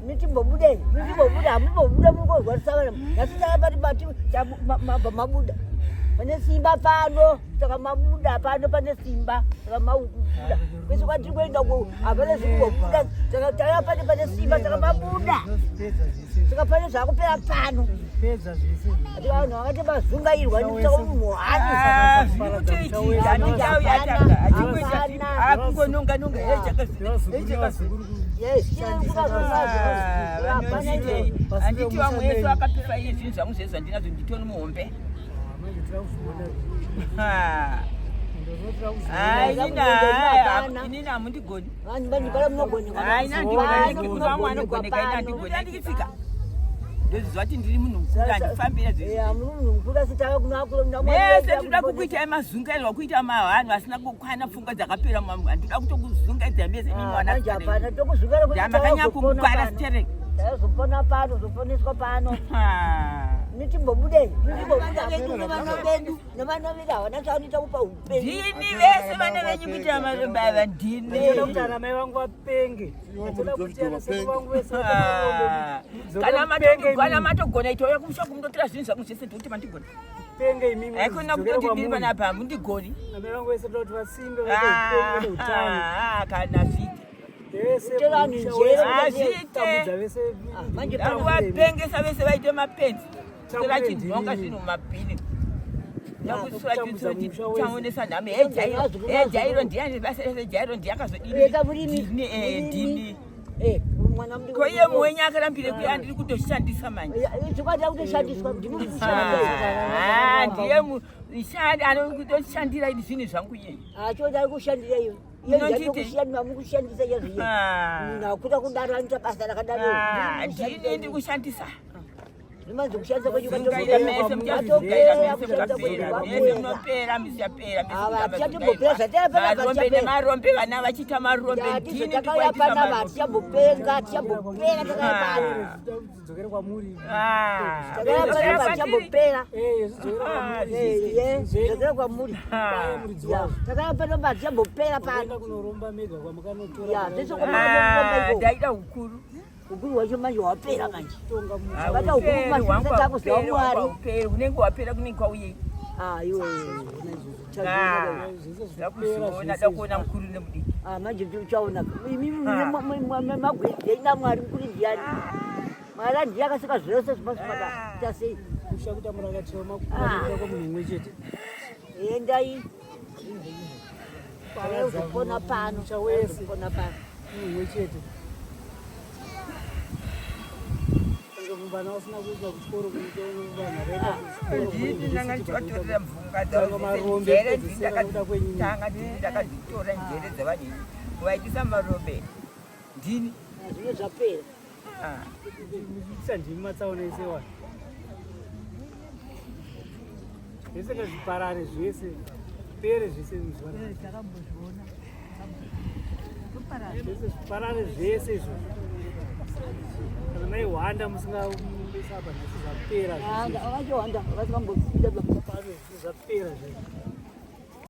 Nitimbobude hamubobuda mukozwarisana nasitaka pati bati mabva mabuda pane simba pano saka mabuda pano pane simba saka mabuda kwese kwatiri kuenda hapana zvikubobuda saka taya pane simba saka mabuda saka pane zvakupera pano ati vanhu vakati mazungairwa nikutsvaka munhu handiti vamwe yesu akapira iye zvinhu zvangu zvese zvandinazvo nditoni muhombe inini hamundigoni vamwe anogoneka ini handigoni andikifika ndozvizva kuti ndiri munhu mukuru handifambira zvese ndoda kukuitai mazungairwa kuita mavanhu asina kukwana pfungwa dzakapera handida kutokuzungaidza mese mimandamakanya kungwara sitereke zopona pano zoponeswa pano nitimbobude nevana vedu nevana vedu havana chaanoita kupa upenyu ndini vese vana venyu kuita marobava ndini kuti ana mai vangu vapenge atoda kuti ana sekuru vangu vese kana matogona itouya kumusha kumutotora zvinhu zvangu zvese ndikuti mandigona penge imimi aikona kutoti ndiri panapa hamundigoni ana mai vangu vese toda kuti vasimbe vaite utano kana zviti vapengesa vese vaite mapenzi sevachinhonga zvinhu mumapini taonesa nhame hejairo ndiani basa rese jairo ndiakazodini koiye muwenyu akarambire kuya ndiri kutoshandisa manje ndiye mushandi anokutoshandira ini zvinhu zvangu iyei achoda kushandira iyo mukushandisa yazviyo nakuda kudaro anoita basa rakadaro ndini ndikushandisa rimanzi kushandisa kwechiunoropera marombe vana vachiita marombe takauya panapa tichambopenga tichambopera dzokere kwamuri tichambopera dzokere kwamuri takauya panapa tichambopera pano kunoromba mega kwamukanotora ndaida ukuru ukuru wacho manje wapera manje uperi unenge wapera kunenge kwauyei iwe ndakuzoona dakuona mukuru nemudiki manje uchaona magwedzi aina mwari mukuru ndiani mwari andiye akasika zvose zvipasipata tasei kusha kuti amurakatiwa makuko munhu umwe chete endai uzopona pano uzopona pano munhu umwe chete vana vasina kuudzwa kuchikoro ndini ndanga ndichivatorera mvunga dzavojere ndakadzitora njere dzavanyini kuvaitisa marombe ndini zvine zvapera isa ndimi matsaona ese wani zvese ngazviparare zvese pere zvese zvese zviparare zvese izvo kana maihwanda musingambesapa zvese zvapera vakachihwanda vasingambopinda zvapera zvese